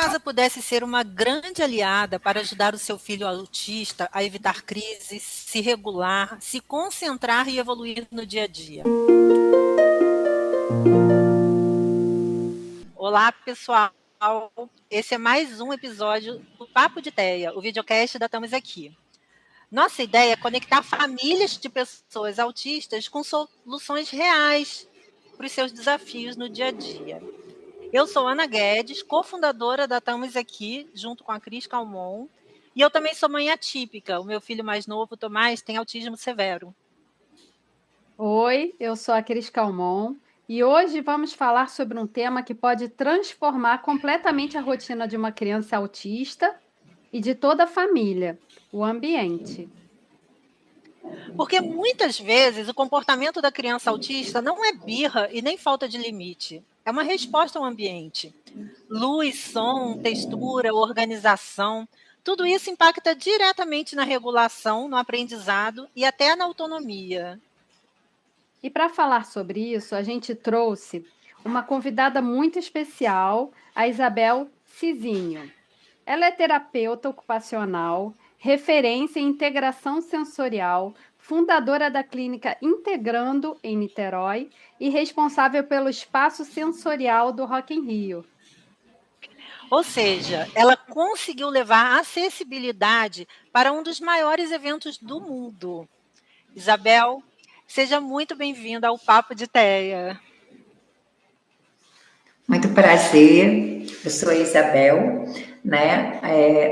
casa pudesse ser uma grande aliada para ajudar o seu filho autista a evitar crises, se regular, se concentrar e evoluir no dia a dia? Olá, pessoal. Esse é mais um episódio do Papo de Teia, o videocast da Estamos Aqui. Nossa ideia é conectar famílias de pessoas autistas com soluções reais para os seus desafios no dia a dia. Eu sou Ana Guedes, cofundadora da Estamos Aqui, junto com a Cris Calmon, e eu também sou mãe atípica. O meu filho mais novo, Tomás, tem autismo severo. Oi, eu sou a Cris Calmon e hoje vamos falar sobre um tema que pode transformar completamente a rotina de uma criança autista e de toda a família: o ambiente. Porque muitas vezes o comportamento da criança autista não é birra e nem falta de limite. É uma resposta ao ambiente. Luz, som, textura, organização, tudo isso impacta diretamente na regulação, no aprendizado e até na autonomia. E para falar sobre isso, a gente trouxe uma convidada muito especial, a Isabel Cizinho. Ela é terapeuta ocupacional, referência em integração sensorial, fundadora da clínica Integrando em Niterói e responsável pelo espaço sensorial do Rock in Rio. Ou seja, ela conseguiu levar a acessibilidade para um dos maiores eventos do mundo. Isabel, seja muito bem-vinda ao Papo de Teia. Muito prazer, eu sou a Isabel, né?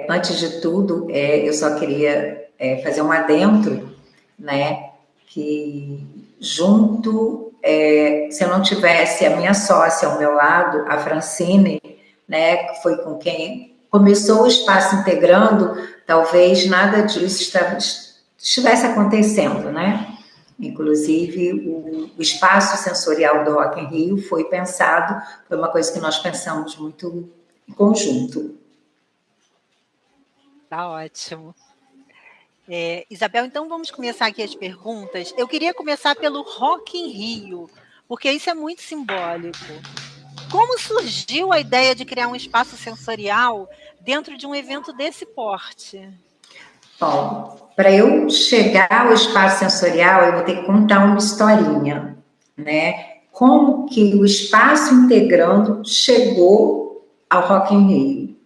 Antes de tudo, eu só queria fazer um adendo, né? Que junto, se eu não tivesse a minha sócia ao meu lado, a Francine, né? Que foi com quem começou o Espaço Integrando, talvez nada disso estivesse acontecendo, né? Inclusive, o espaço sensorial do Rock in Rio foi pensado, foi uma coisa que nós pensamos muito em conjunto. Tá ótimo. Isabel, então vamos começar aqui as perguntas. Eu queria começar pelo Rock in Rio, porque isso é muito simbólico. Como surgiu a ideia de criar um espaço sensorial dentro de um evento desse porte? Bom, para eu chegar ao espaço sensorial, eu vou ter que contar uma historinha, né? Como que o Espaço Integrando chegou ao Rock in Rio.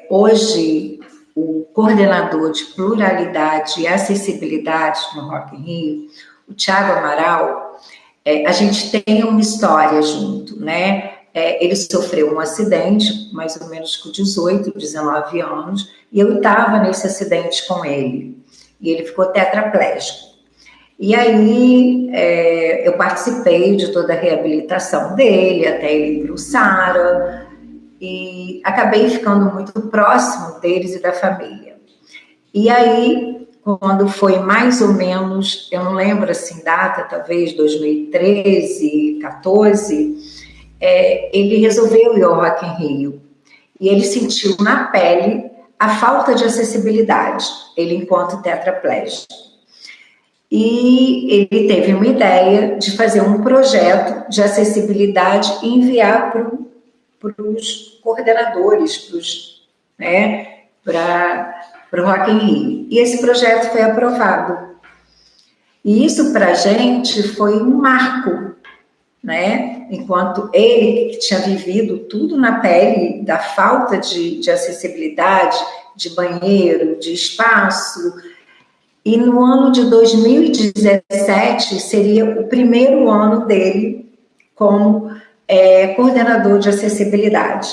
Hoje, o coordenador de pluralidade e acessibilidade no Rock in Rio, o Thiago Amaral, a gente tem uma história junto, né? Ele sofreu um acidente, mais ou menos com 18, 19 anos, e eu estava nesse acidente com ele. E ele ficou tetraplégico. E aí, eu participei de toda a reabilitação dele, até ele ir para o SARA, e acabei ficando muito próximo deles e da família. E aí, quando foi mais ou menos, eu não lembro assim, data, talvez 2013, 14, ele resolveu ir ao Rock in Rio. E ele sentiu na pele a falta de acessibilidade, ele enquanto tetraplégico. E ele teve uma ideia de fazer um projeto de acessibilidade e enviar para os coordenadores, para o Rock in Rio. E esse projeto foi aprovado. E isso, para a gente, foi um marco, né? Enquanto ele, que tinha vivido tudo na pele, da falta de acessibilidade, de banheiro, de espaço. E no ano de 2017 seria o primeiro ano dele como coordenador de acessibilidade.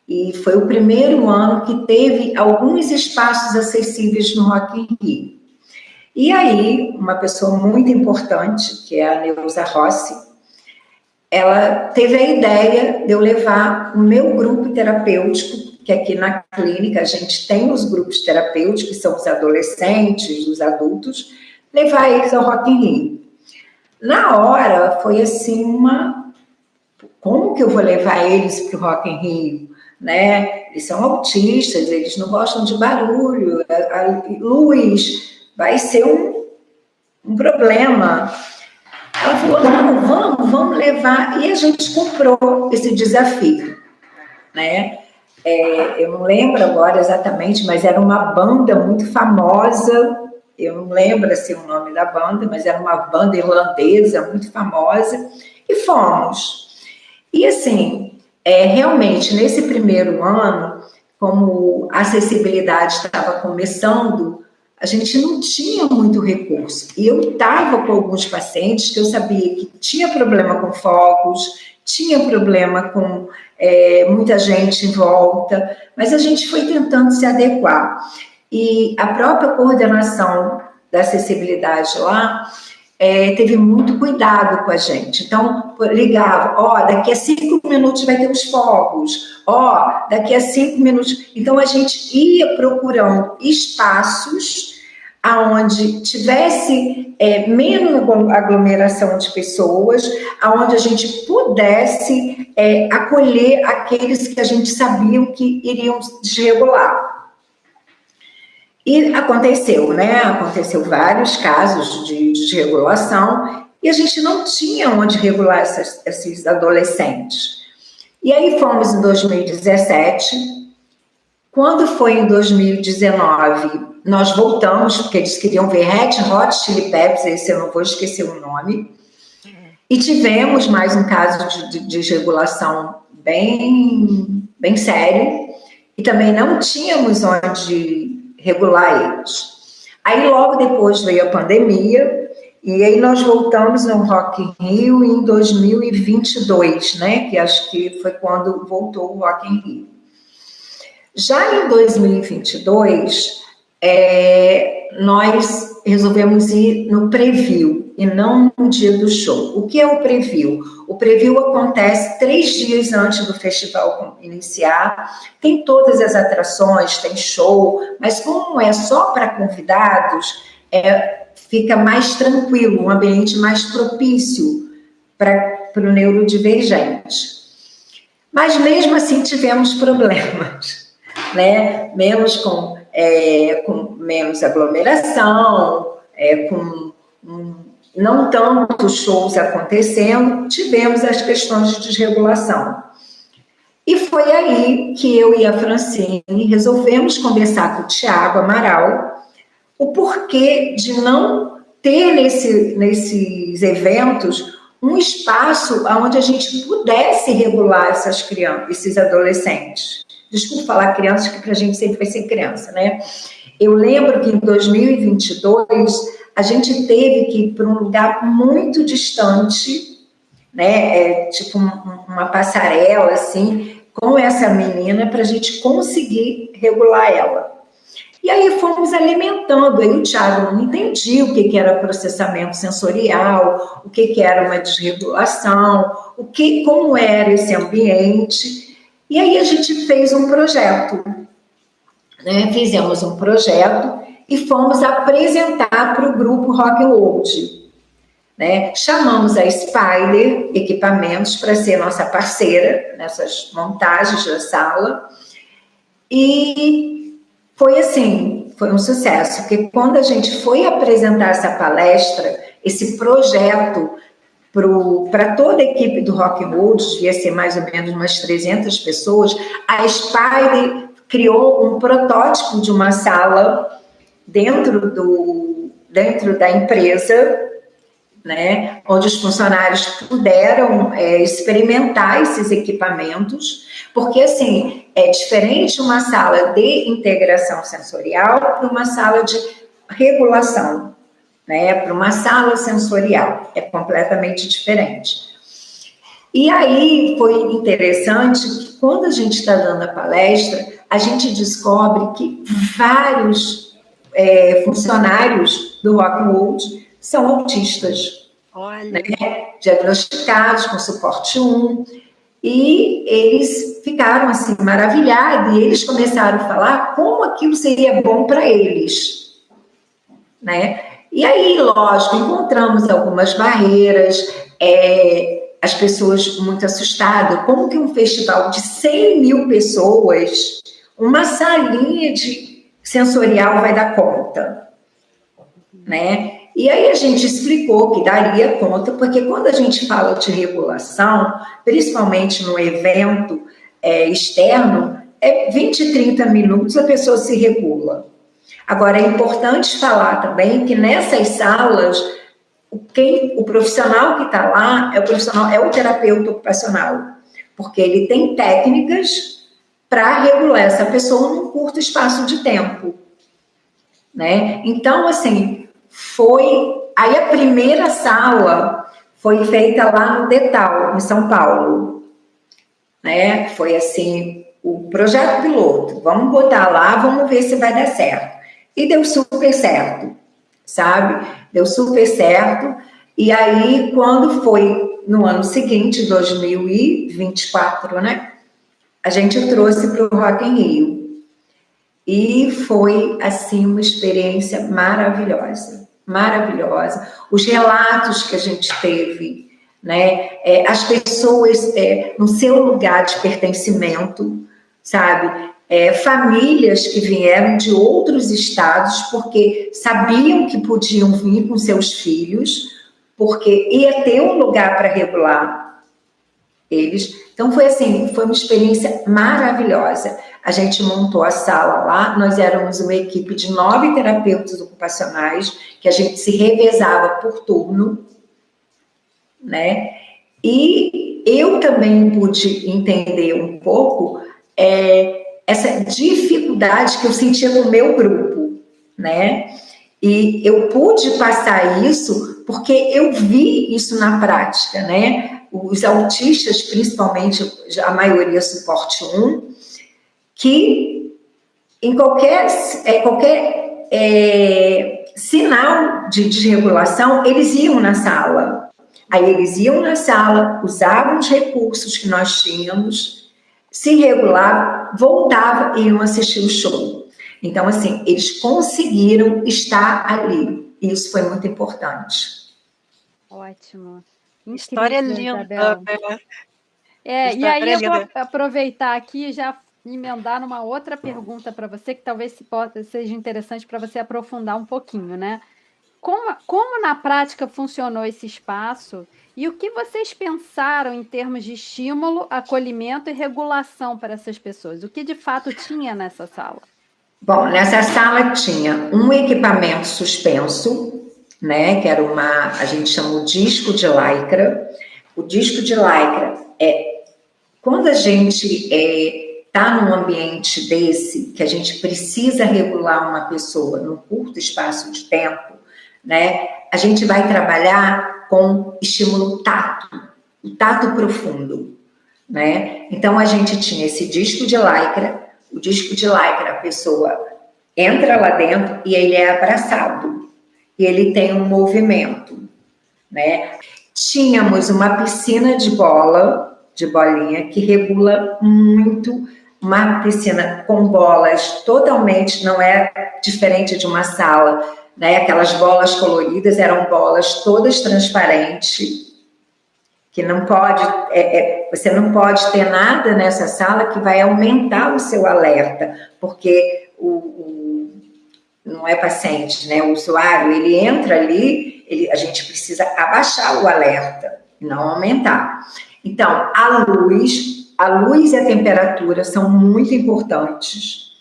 E foi o primeiro ano que teve alguns espaços acessíveis no Rock in Rio. E aí, uma pessoa muito importante, que é a Neuza Rossi, ela teve a ideia de eu levar o meu grupo terapêutico, que aqui na clínica a gente tem os grupos terapêuticos, que são os adolescentes, os adultos, levar eles ao Rock in Rio. Na hora, foi assim como que eu vou levar eles para o Rock in Rio? Né? Eles são autistas, eles não gostam de barulho, a luz vai ser um problema. Ela falou, não, vamos levar. E a gente comprou esse desafio, né? Eu não lembro agora exatamente, mas era uma banda muito famosa. Eu não lembro assim, o nome da banda, mas era uma banda irlandesa muito famosa. E fomos. E assim, realmente, nesse primeiro ano, como a acessibilidade estava começando, a gente não tinha muito recurso. E eu estava com alguns pacientes que eu sabia que tinha problema com focos, tinha problema com muita gente em volta, mas a gente foi tentando se adequar. E a própria coordenação da acessibilidade lá teve muito cuidado com a gente. Então, ligava, daqui a 5 minutos vai ter os fogos, daqui a 5 minutos... Então, a gente ia procurando espaços aonde tivesse menos aglomeração de pessoas, aonde a gente pudesse acolher aqueles que a gente sabia que iriam desregular. E aconteceu, né? Aconteceu vários casos de desregulação e a gente não tinha onde regular esses adolescentes. E aí fomos em 2017. Quando foi em 2019, nós voltamos, porque eles queriam ver Red Hot Chili Peppers, esse eu não vou esquecer o nome, e tivemos mais um caso de desregulação bem sério, e também não tínhamos onde regular eles. Aí logo depois veio a pandemia, e aí nós voltamos no Rock in Rio em 2022, né? Que acho que foi quando voltou o Rock in Rio. Já em 2022, nós resolvemos ir no preview e não no dia do show. O que é o preview? O preview acontece 3 dias antes do festival iniciar, tem todas as atrações, tem show, mas como é só para convidados, fica mais tranquilo, um ambiente mais propício para o neurodivergente. Mas mesmo assim tivemos problemas, né? Com menos aglomeração, com não tantos shows acontecendo, tivemos as questões de desregulação. E foi aí que eu e a Francine resolvemos conversar com o Thiago Amaral o porquê de não ter nesses eventos um espaço onde a gente pudesse regular essas crianças, esses adolescentes. Desculpa falar crianças, que para a gente sempre vai ser criança, né? Eu lembro que em 2022 a gente teve que ir para um lugar muito distante, né? Tipo uma passarela, assim, com essa menina para a gente conseguir regular ela. E aí fomos alimentando, aí o Thiago não entendia o que era processamento sensorial, o que era uma desregulação, como era esse ambiente. E aí a gente fez um projeto, né? Fizemos um projeto e fomos apresentar para o grupo Rock World, né? Chamamos a Spider Equipamentos para ser nossa parceira nessas montagens da sala e foi assim, foi um sucesso, porque quando a gente foi apresentar essa palestra, esse projeto para toda a equipe do Rock World, devia ser mais ou menos umas 300 pessoas, a Spider criou um protótipo de uma sala dentro da empresa, né, onde os funcionários puderam experimentar esses equipamentos, porque, assim, é diferente uma sala de integração sensorial para uma sala de regulação, né, para uma sala sensorial, é completamente diferente. E aí foi interessante que quando a gente está dando a palestra, a gente descobre que vários funcionários do Rock World são autistas, né? Diagnosticados com suporte 1, e eles ficaram assim maravilhados, e eles começaram a falar como aquilo seria bom para eles, né? E aí, lógico, encontramos algumas barreiras, as pessoas muito assustadas, como que um festival de 100 mil pessoas, uma salinha sensorial vai dar conta, né? E aí a gente explicou que daria conta, porque quando a gente fala de regulação, principalmente no evento, externo, 20, 30 minutos a pessoa se regula. Agora, é importante falar também que nessas salas, o profissional que está lá é o terapeuta ocupacional, porque ele tem técnicas para regular essa pessoa num curto espaço de tempo, né? Então, assim, aí a primeira sala foi feita lá no Detal, em São Paulo, né? Foi assim, o projeto piloto, vamos botar lá, vamos ver se vai dar certo. E deu super certo, sabe? Deu super certo. E aí, quando foi no ano seguinte, 2024, né? A gente trouxe para o Rock in Rio. E foi, assim, uma experiência maravilhosa. Maravilhosa. Os relatos que a gente teve, né? As pessoas no seu lugar de pertencimento, sabe? Famílias que vieram de outros estados porque sabiam que podiam vir com seus filhos, porque ia ter um lugar para regular eles. Então, foi assim, foi uma experiência maravilhosa. A gente montou a sala lá, nós éramos uma equipe de 9 terapeutas ocupacionais, que a gente se revezava por turno, né? E eu também pude entender um pouco essa dificuldade que eu sentia no meu grupo, né? E eu pude passar isso porque eu vi isso na prática, né? Os autistas, principalmente, a maioria suporte 1, que em qualquer sinal de desregulação, eles iam na sala. Aí eles iam na sala, usavam os recursos que nós tínhamos, se regulavam, voltavam e iam assistir o show. Então, assim, eles conseguiram estar ali. E isso foi muito importante. Ótimo. História linda, Isabel. E aí eu vou aproveitar aqui e já emendar numa outra pergunta para você, que talvez seja interessante para você aprofundar um pouquinho, né? Como na prática funcionou esse espaço e o que vocês pensaram em termos de estímulo, acolhimento e regulação para essas pessoas? O que de fato tinha nessa sala? Bom, nessa sala tinha um equipamento suspenso, né, que era a gente chama o disco de lycra. O disco de lycra quando a gente está num ambiente desse, que a gente precisa regular uma pessoa num curto espaço de tempo, né, a gente vai trabalhar com estímulo tato, o tato profundo, né? Então, a gente tinha esse disco de lycra. O disco de lycra, a pessoa entra lá dentro e ele é abraçado. E ele tem um movimento, né? Tínhamos uma piscina de bolinha, que regula muito. Uma piscina com bolas totalmente, não é diferente de uma sala, né? Aquelas bolas coloridas eram bolas todas transparentes, que não pode, você não pode ter nada nessa sala que vai aumentar o seu alerta, porque não é paciente, né? O usuário, ele entra ali, a gente precisa abaixar o alerta, não aumentar. Então, a luz e a temperatura são muito importantes,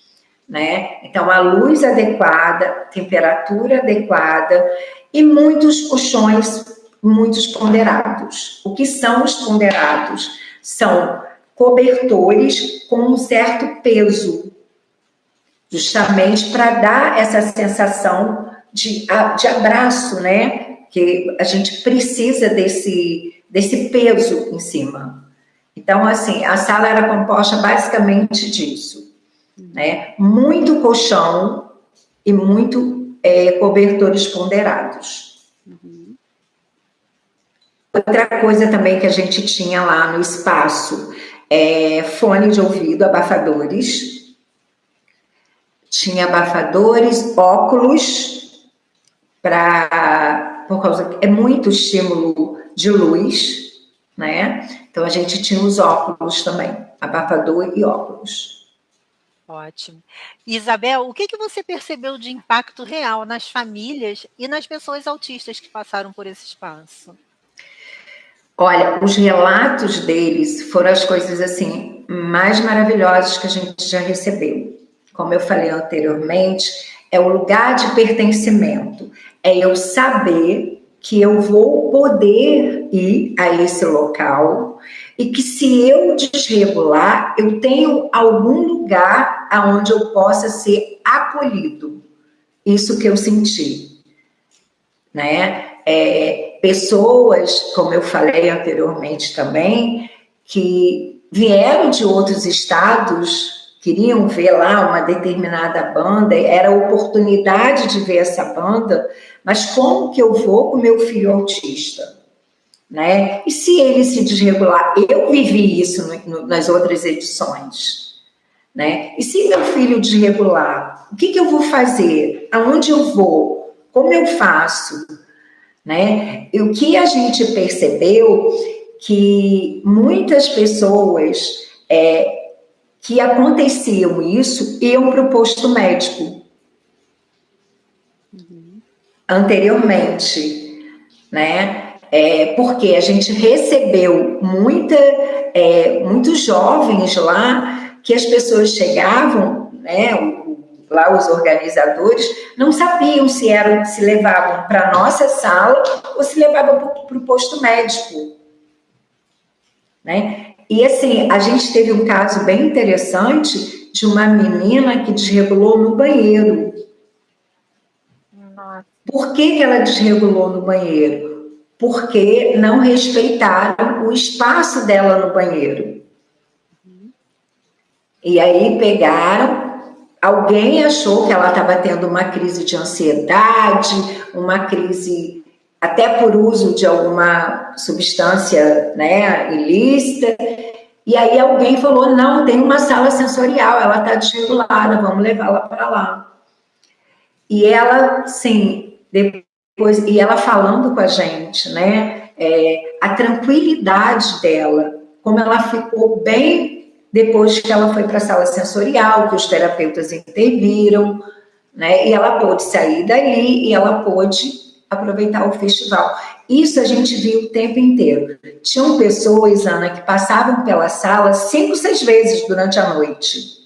né? Então, a luz adequada, temperatura adequada e muitos colchões, muitos ponderados. O que são os ponderados? São cobertores com um certo peso, justamente para dar essa sensação de abraço, né? Que a gente precisa desse peso em cima. Então, assim, a sala era composta basicamente disso, né? Muito colchão e muito cobertores ponderados. Outra coisa também que a gente tinha lá no espaço fone de ouvido, abafadores. Tinha abafadores, óculos, por causa que é muito estímulo de luz, né? Então a gente tinha os óculos também, abafador e óculos. Ótimo. Isabel, o que você percebeu de impacto real nas famílias e nas pessoas autistas que passaram por esse espaço? Olha, os relatos deles foram as coisas assim mais maravilhosos que a gente já recebeu. Como eu falei anteriormente, é o lugar de pertencimento. É eu saber que eu vou poder ir a esse local e que se eu desregular, eu tenho algum lugar aonde eu possa ser acolhido. Isso que eu senti, né? Pessoas, como eu falei anteriormente também, que vieram de outros estados, queriam ver lá uma determinada banda, era a oportunidade de ver essa banda, mas como que eu vou com meu filho autista? Né? E se ele se desregular? Eu vivi isso nas outras edições. Né? E se meu filho desregular? O que eu vou fazer? Aonde eu vou? Como eu faço? Né? E o que a gente percebeu que muitas pessoas que aconteciam isso iam para o posto médico anteriormente, né? Porque a gente recebeu muitos jovens lá que as pessoas chegavam, né? Lá os organizadores não sabiam se levavam para a nossa sala ou se levavam para o posto médico, né? E assim, a gente teve um caso bem interessante de uma menina que desregulou no banheiro. Nossa. Por que ela desregulou no banheiro? Porque não respeitaram o espaço dela no banheiro. E aí alguém achou que ela estava tendo uma crise de ansiedade, uma crise até por uso de alguma substância, né, ilícita. E aí alguém falou, não, tem uma sala sensorial, ela está desregulada, vamos levá-la para lá. E ela, sim, depois, e ela falando com a gente, né, a tranquilidade dela, como ela ficou bem depois que ela foi para a sala sensorial, que os terapeutas interviram, né, e ela pôde sair dali e ela pôde aproveitar o festival. Isso a gente viu o tempo inteiro. Tinham pessoas, Ana, que passavam pela sala 5, 6 vezes durante a noite.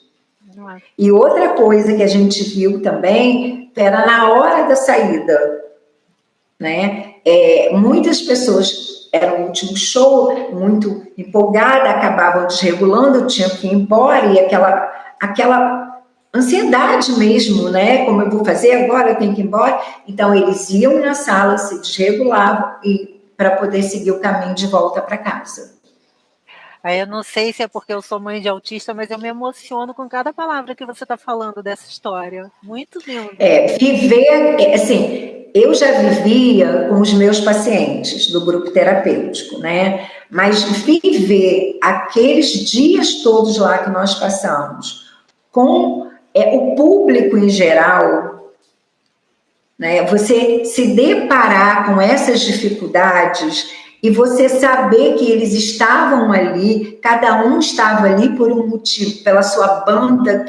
E outra coisa que a gente viu também era na hora da saída, né? Muitas pessoas era o último show, muito empolgada, acabavam desregulando, tinham que ir embora, e aquela ansiedade mesmo, né? Como eu vou fazer agora, eu tenho que ir embora. Então, eles iam na sala, se desregulavam para poder seguir o caminho de volta para casa. Aí eu não sei se é porque eu sou mãe de autista, mas eu me emociono com cada palavra que você está falando dessa história. Muito lindo. Viver, assim, eu já vivia com os meus pacientes do grupo terapêutico, né? Mas viver aqueles dias todos lá que nós passamos com o público em geral, né? Você se deparar com essas dificuldades e você saber que eles estavam ali, cada um estava ali por um motivo, pela sua banda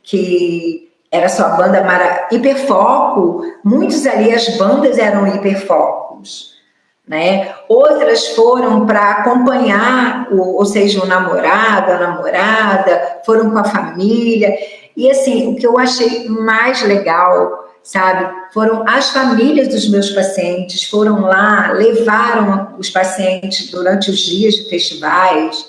que era sua banda hiperfoco, muitos ali as bandas eram hiperfocos, né? Outras foram para acompanhar, ou seja, o namorado, a namorada, foram com a família. E assim, o que eu achei mais legal, sabe, foram as famílias dos meus pacientes, foram lá, levaram os pacientes durante os dias de festivais,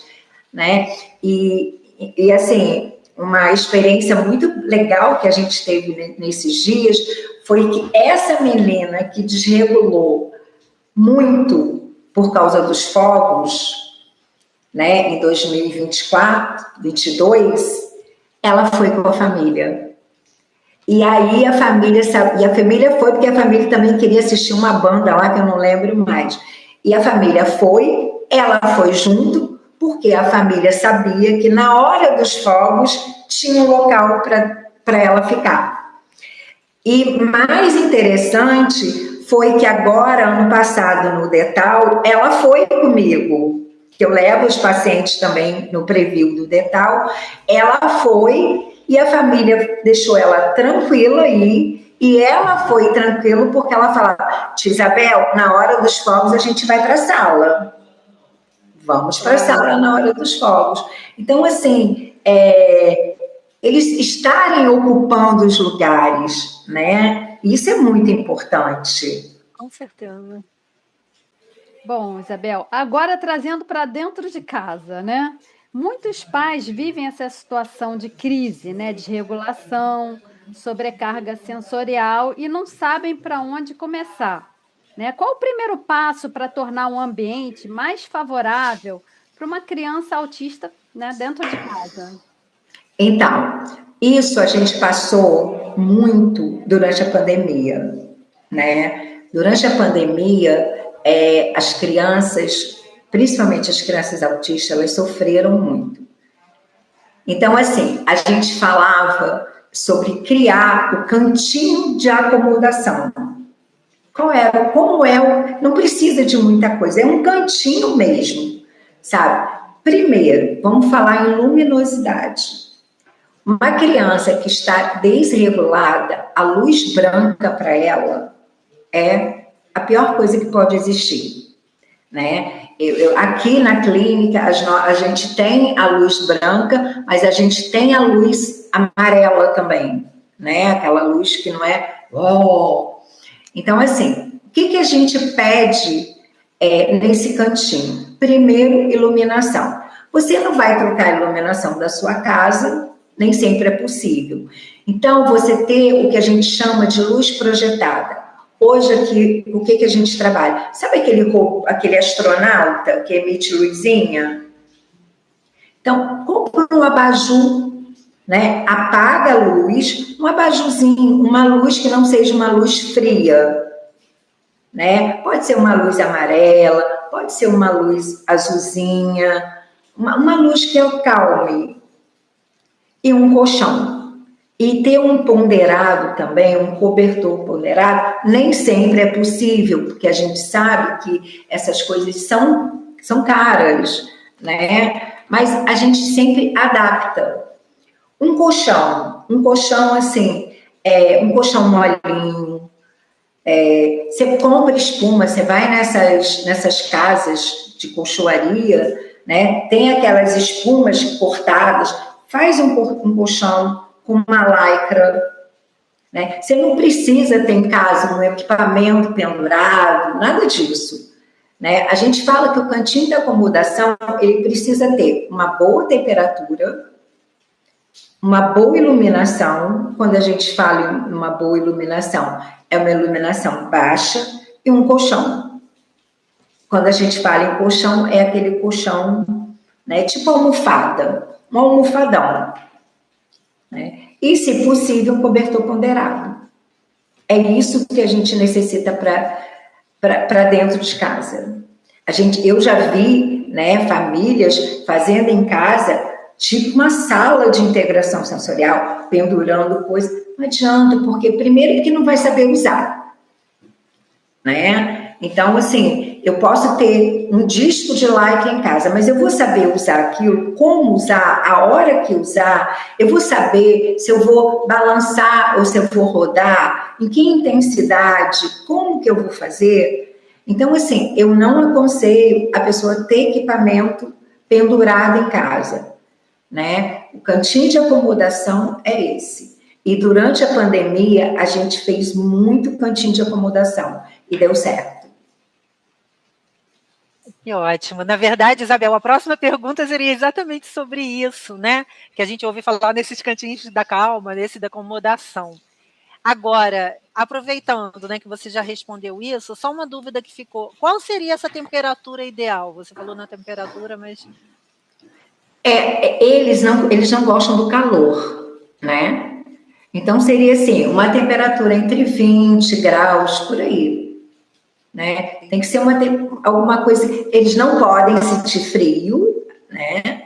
né? E assim, uma experiência muito legal que a gente teve nesses dias foi que essa menina que desregulou muito por causa dos fogos, né, em 2024, 22, ela foi com a família. E aí a família foi, porque a família também queria assistir uma banda lá, que eu não lembro mais. E a família foi, ela foi junto, porque a família sabia que na hora dos fogos tinha um local para ela ficar. E mais interessante foi que agora, ano passado, no Detal, ela foi comigo, que eu levo os pacientes também no preview do Detal, ela foi e a família deixou ela tranquila aí, e ela foi tranquila porque ela falava, tia Isabel, na hora dos fogos a gente vai para a sala. Vamos para a sala na hora dos fogos. Então, assim, eles estarem ocupando os lugares, né? Isso é muito importante. Com certeza. Bom, Isabel, agora trazendo para dentro de casa, né? Muitos pais vivem essa situação de crise, né? Desregulação, sobrecarga sensorial e não sabem para onde começar, né? Qual o primeiro passo para tornar um ambiente mais favorável para uma criança autista, né, dentro de casa? Então, isso a gente passou muito durante a pandemia, né? Durante a pandemia, as crianças, principalmente as crianças autistas, elas sofreram muito. Então, assim, a gente falava sobre criar o cantinho de acomodação. Não precisa de muita coisa, é um cantinho mesmo, sabe? Primeiro, vamos falar em luminosidade. Uma criança que está desregulada, a luz branca para ela é a pior coisa que pode existir, né? Aqui na clínica, a gente tem a luz branca, mas a gente tem a luz amarela também, né? Aquela luz que não é... Então, assim, o que a gente pede nesse cantinho? Primeiro, iluminação. Você não vai trocar a iluminação da sua casa, nem sempre é possível. Então, você ter o que a gente chama de luz projetada. Hoje aqui, o que a gente trabalha? Sabe aquele astronauta que emite luzinha? Então, compra um abajur, né? Apaga a luz, um abajurzinho, uma luz que não seja uma luz fria, né? Pode ser uma luz amarela, pode ser uma luz azulzinha, uma luz que acalme. E um colchão. E ter um ponderado também, um cobertor ponderado, nem sempre é possível, porque a gente sabe que essas coisas são caras, né? Mas a gente sempre adapta. Um colchão assim, um colchão molinho. Você compra espuma, você vai nessas casas de colchoaria, né? Tem aquelas espumas cortadas, faz um colchão com uma lycra, né? Você não precisa ter em casa um equipamento pendurado, nada disso, né? A gente fala que o cantinho de acomodação, ele precisa ter uma boa temperatura, uma boa iluminação. Quando a gente fala em uma boa iluminação, é uma iluminação baixa e um colchão. Quando a gente fala em colchão, é aquele colchão, né, tipo almofada, um almofadão, né? E, se possível, um cobertor ponderado. É isso que a gente necessita para dentro de casa. Eu já vi, né, famílias fazendo em casa tipo uma sala de integração sensorial, pendurando coisas. Não adianta, porque primeiro que não vai saber usar, né? Então, assim, eu posso ter um disco de like em casa, mas eu vou saber usar aquilo, como usar, a hora que usar, eu vou saber se eu vou balançar ou se eu vou rodar, em que intensidade, como que eu vou fazer. Então, assim, eu não aconselho a pessoa ter equipamento pendurado em casa, né? O cantinho de acomodação é esse. E durante a pandemia, a gente fez muito cantinho de acomodação e deu certo. Que ótimo. Na verdade, Isabel, a próxima pergunta seria exatamente sobre isso, né? Que a gente ouve falar nesses cantinhos da calma, nesse da acomodação. Agora, aproveitando, né, que você já respondeu isso, só uma dúvida que ficou. Qual seria essa temperatura ideal? Você falou na temperatura, mas... Eles não gostam do calor, né? Então, seria assim, uma temperatura entre 20 graus, por aí, né? Tem que ser alguma coisa... Eles não podem sentir frio, né?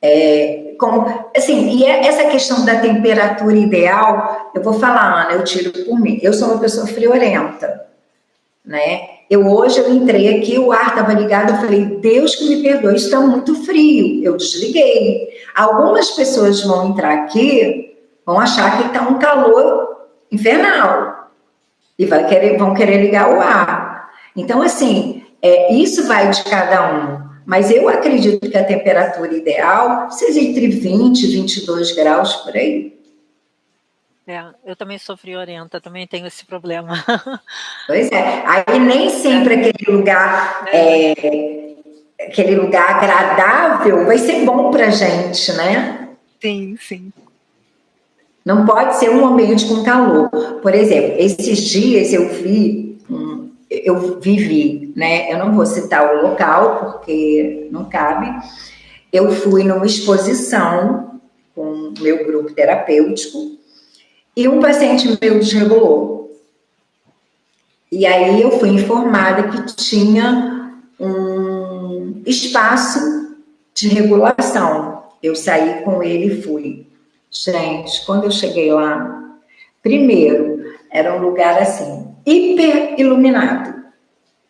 E essa questão da temperatura ideal, eu vou falar, Ana, eu tiro por mim. Eu sou uma pessoa friorenta, né? Hoje eu entrei aqui, o ar estava ligado, eu falei, Deus que me perdoe, está muito frio. Eu desliguei. Algumas pessoas vão entrar aqui, vão achar que está um calor infernal e vão querer ligar o ar. Então, assim, isso vai de cada um. Mas eu acredito que a temperatura ideal seja entre 20 e 22 graus, por aí. Eu também sou friorenta, também tenho esse problema. Pois é. Aí nem sempre aquele lugar agradável vai ser bom para a gente, né? Sim, sim. Não pode ser um ambiente com calor. Por exemplo, esses dias eu vivi, né? Eu não vou citar o local porque não cabe. Eu fui numa exposição com o meu grupo terapêutico e um paciente meu desregulou. E aí eu fui informada que tinha um espaço de regulação. Eu saí com ele e fui. Gente, quando eu cheguei lá, primeiro, era um lugar assim, hiper iluminado.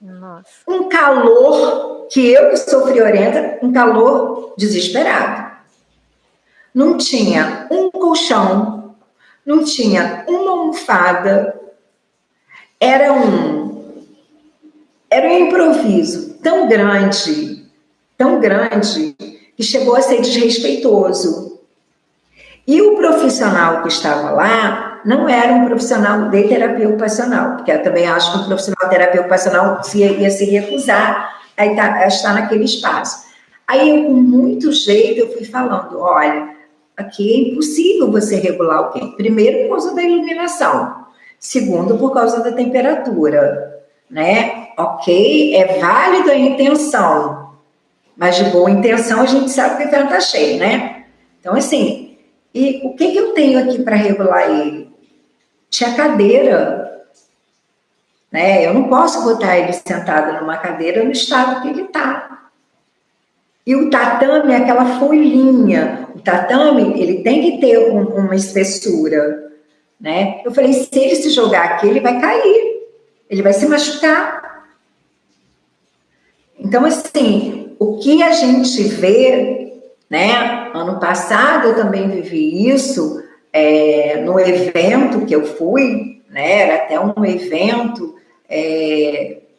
Nossa. Um calor, que eu que sou friorenta, um calor desesperado. Não tinha um colchão, não tinha uma almofada, era um improviso tão grande, que chegou a ser desrespeitoso. E o profissional que estava lá não era um profissional de terapia ocupacional, porque eu também acho que um profissional de terapia ocupacional ia se recusar a estar naquele espaço. Aí eu, com muito jeito, eu fui falando, olha, aqui é impossível você regular o quê? Primeiro, por causa da iluminação. Segundo, por causa da temperatura, né? Ok, é válida a intenção, mas de boa intenção a gente sabe que o inferno está cheio, né? Então, assim, e o que eu tenho aqui para regular ele? Tinha cadeira, né? Eu não posso botar ele sentado numa cadeira no estado que ele está. E o tatame é aquela folhinha. O tatame, ele tem que ter uma espessura, né? Eu falei, se ele se jogar aqui, ele vai cair. Ele vai se machucar. Então, assim, o que a gente vê, né? Ano passado eu também vivi isso, no evento que eu fui, né? Era até um evento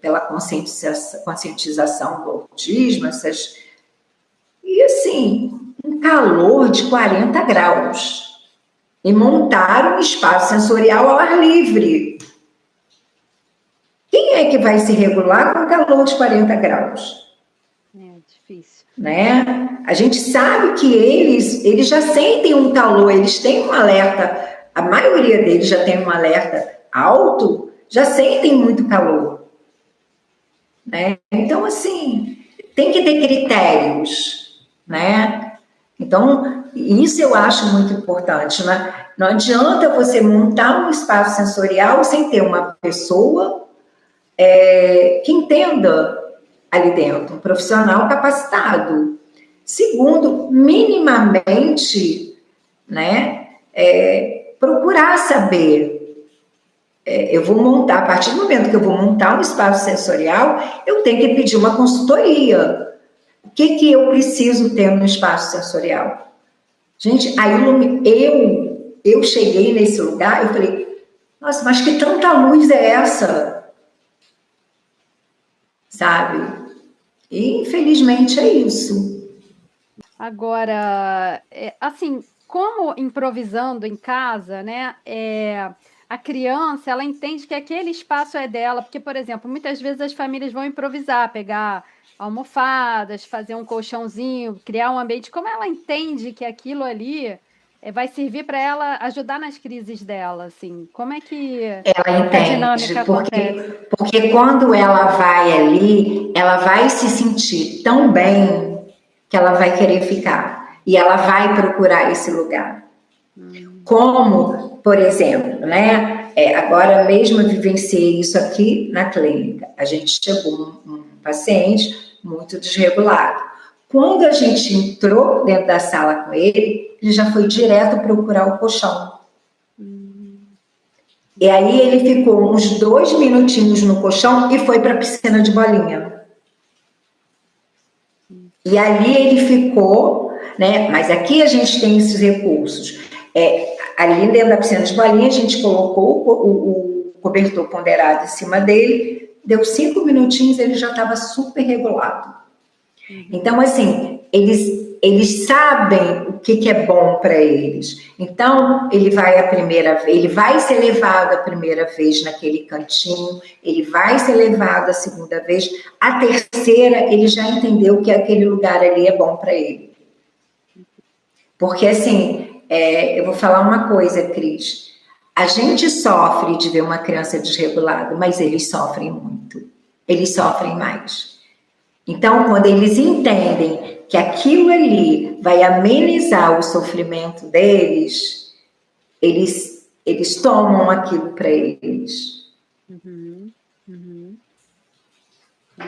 pela conscientização do autismo, e assim, um calor de 40 graus. E montaram um espaço sensorial ao ar livre. Quem é que vai se regular com calor de 40 graus? É difícil. Né? A gente sabe que eles já sentem um calor, eles têm um alerta, a maioria deles já tem um alerta alto, já sentem muito calor. Né? Então, assim, tem que ter critérios, né? Então, isso eu acho muito importante, né? Não adianta você montar um espaço sensorial sem ter uma pessoa que entenda ali dentro, um profissional capacitado. Segundo, minimamente, né, procurar saber. Eu vou montar, a partir do momento que eu vou montar um espaço sensorial, eu tenho que pedir uma consultoria. O que eu preciso ter no espaço sensorial? Gente, aí eu cheguei nesse lugar, eu falei, nossa, mas que tanta luz é essa? Sabe? E, infelizmente, é isso. Agora, assim, como improvisando em casa, né? A criança, ela entende que aquele espaço é dela, porque, por exemplo, muitas vezes as famílias vão improvisar, pegar almofadas, fazer um colchãozinho, criar um ambiente. Como ela entende que aquilo ali vai servir para ela ajudar nas crises dela, assim? Como é que ela entende, a dinâmica acontece? Porque quando ela vai ali, ela vai se sentir tão bem que ela vai querer ficar. E ela vai procurar esse lugar. Como, por exemplo, né? Agora mesmo eu vivenciei isso aqui na clínica. A gente chegou um paciente muito desregulado. Quando a gente entrou dentro da sala com ele, ele já foi direto procurar o colchão. E aí ele ficou uns 2 minutinhos no colchão e foi para a piscina de bolinha. E ali ele ficou, né? Mas aqui a gente tem esses recursos. Ali dentro da piscina de bolinha, a gente colocou o cobertor ponderado em cima dele, deu 5 minutinhos, ele já estava super regulado. Então, assim, eles sabem o que é bom para eles. Então, ele vai ser levado a primeira vez naquele cantinho, ele vai ser levado a segunda vez, a terceira ele já entendeu que aquele lugar ali é bom para ele. Porque, assim, eu vou falar uma coisa, Cris, a gente sofre de ver uma criança desregulada, mas eles sofrem muito, eles sofrem mais. Então, quando eles entendem que aquilo ali vai amenizar o sofrimento deles, eles tomam aquilo para eles.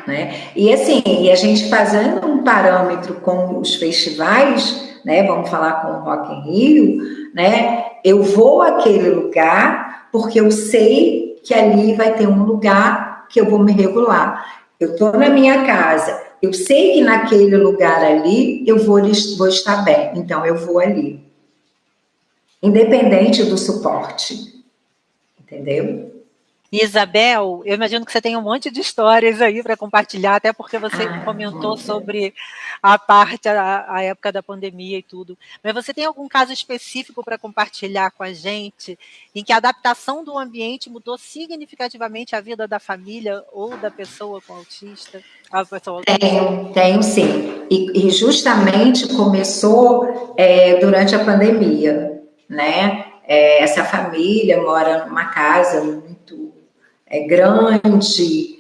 Né? E assim, a gente fazendo um parâmetro com os festivais, né? Vamos falar com o Rock in Rio, né? Eu vou àquele lugar porque eu sei que ali vai ter um lugar que eu vou me regular. Eu estou na minha casa, eu sei que naquele lugar ali eu vou estar bem, então eu vou ali. Independente do suporte. Entendeu? Isabel, eu imagino que você tem um monte de histórias aí para compartilhar, até porque você comentou sobre a época da pandemia e tudo. Mas você tem algum caso específico para compartilhar com a gente em que a adaptação do ambiente mudou significativamente a vida da família ou da pessoa com autista? Tenho sim. E justamente começou durante a pandemia, né? Essa família mora numa casa muito grande,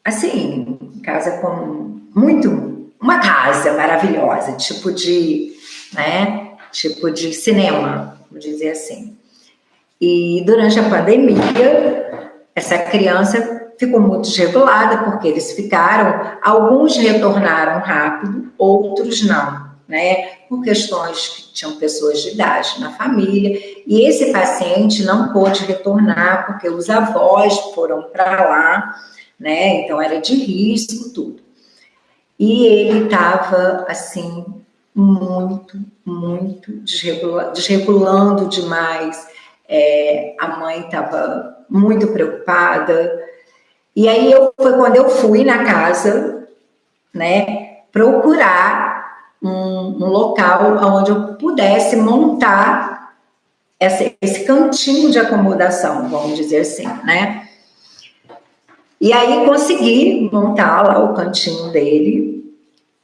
assim, casa com uma casa maravilhosa, tipo de cinema, vamos dizer assim. E durante a pandemia, essa criança ficou muito desregulada, porque eles ficaram, alguns retornaram rápido, outros não, né? Por questões que tinham pessoas de idade na família, e esse paciente não pôde retornar, porque os avós foram para lá, né? Então era de risco, tudo. E ele estava, assim, muito desregulando demais. A mãe estava muito preocupada. E aí foi quando eu fui na casa, né, procurar um local onde eu pudesse montar esse cantinho de acomodação, vamos dizer assim, né? E aí consegui montar lá o cantinho dele,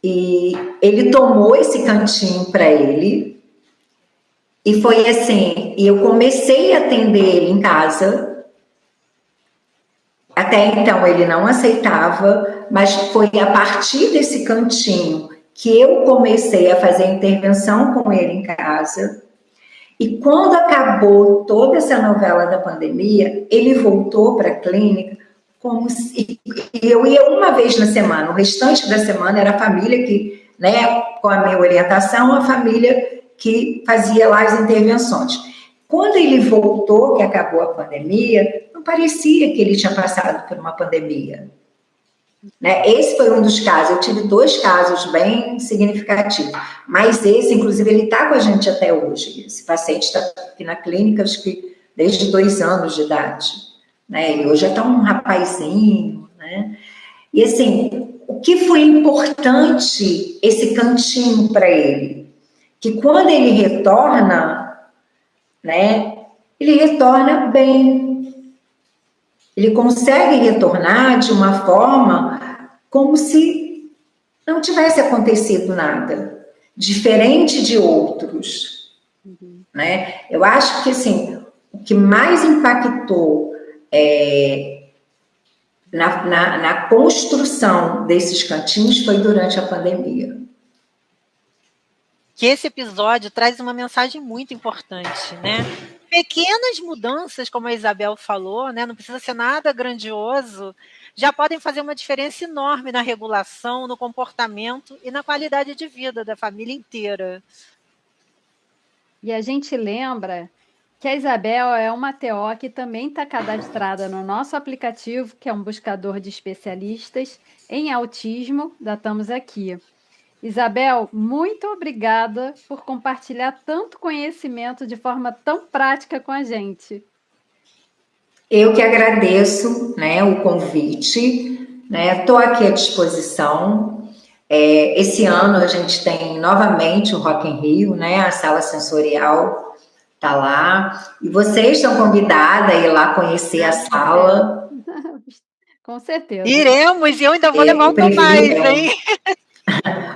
e ele tomou esse cantinho para ele, e foi assim, e eu comecei a atender ele em casa. Até então ele não aceitava, mas foi a partir desse cantinho que eu comecei a fazer a intervenção com ele em casa. E quando acabou toda essa novela da pandemia, ele voltou para a clínica como se eu ia uma vez na semana. O restante da semana era a família que, né, com a minha orientação, a família que fazia lá as intervenções. Quando ele voltou, que acabou a pandemia, não parecia que ele tinha passado por uma pandemia. Né? Esse foi um dos casos. Eu tive 2 casos bem significativos, mas esse, inclusive, ele está com a gente até hoje. Esse paciente está aqui na clínica, acho que desde 2 anos de idade. Né? Ele hoje já está um rapazinho. Né? E, assim, o que foi importante esse cantinho para ele? Que quando ele retorna, né, ele retorna bem. Ele consegue retornar de uma forma como se não tivesse acontecido nada, diferente de outros. Né? Eu acho que, assim, o que mais impactou na construção desses cantinhos foi durante a pandemia. Que esse episódio traz uma mensagem muito importante, né? Pequenas mudanças, como a Isabel falou, né? Não precisa ser nada grandioso, já podem fazer uma diferença enorme na regulação, no comportamento e na qualidade de vida da família inteira. E a gente lembra que a Isabel é uma TO que também está cadastrada no nosso aplicativo, que é um buscador de especialistas em autismo da Estamos Aqui. Isabel, muito obrigada por compartilhar tanto conhecimento de forma tão prática com a gente. Eu que agradeço, né, o convite, né? Estou aqui à disposição. Esse ano a gente tem novamente o Rock in Rio, né? A sala sensorial está lá. E vocês estão convidadas a ir lá conhecer a sala. Com certeza. Iremos, e eu ainda vou levar o Tomás, hein?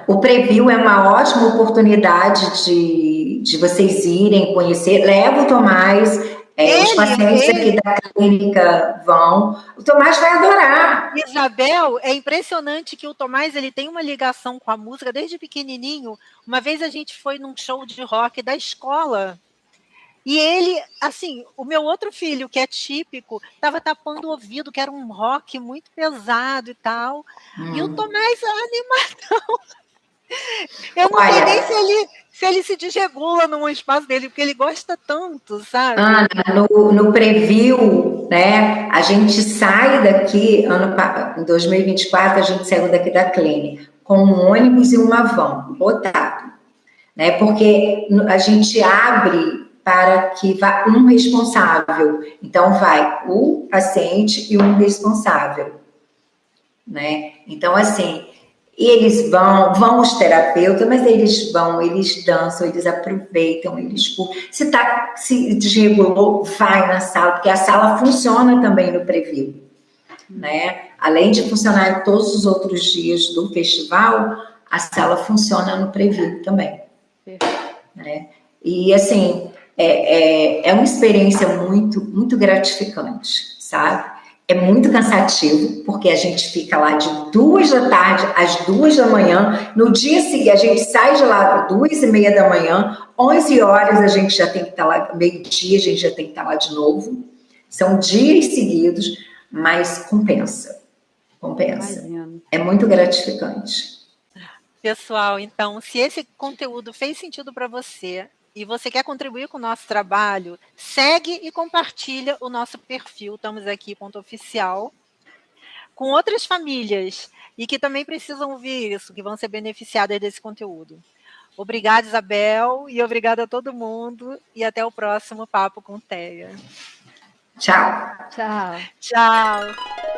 O Preview é uma ótima oportunidade de vocês irem conhecer. Leva o Tomás, os pacientes aqui da clínica vão. O Tomás vai adorar. Isabel, é impressionante que o Tomás ele tem uma ligação com a música desde pequenininho. Uma vez a gente foi num show de rock da escola. E ele, assim, o meu outro filho, que é típico, estava tapando o ouvido, que era um rock muito pesado e tal. E o Tomás, animadão. Eu não sei nem se ele se desregula num espaço dele, porque ele gosta tanto, sabe? Ana, no Preview, né, a gente sai daqui, em 2024, a gente saiu daqui da clínica com um ônibus e uma van, lotado, né, porque a gente abre para que vá um responsável. Então, vai o paciente e um responsável, né? Então, assim, eles vão os terapeutas, mas eles vão, eles dançam, eles aproveitam, eles se desregulou, vai na sala, porque a sala funciona também no Preview, né? Além de funcionar em todos os outros dias do festival, a sala funciona no Preview também, né? E assim, é uma experiência muito, muito gratificante, sabe? É muito cansativo, porque a gente fica lá de 2 da tarde às 2 da manhã. No dia seguinte, a gente sai de lá às 2h30 da manhã, 11 horas a gente já tem que estar lá, meio-dia a gente já tem que estar lá de novo. São dias seguidos, mas compensa. Compensa. Imagina. É muito gratificante. Pessoal, então, se esse conteúdo fez sentido para você e você quer contribuir com o nosso trabalho, segue e compartilha o nosso perfil, estamos aqui, @oficial, com outras famílias e que também precisam ouvir isso, que vão ser beneficiadas desse conteúdo. Obrigada, Isabel, e obrigada a todo mundo, e até o próximo Papo com Teia. Tchau. Tchau. Tchau.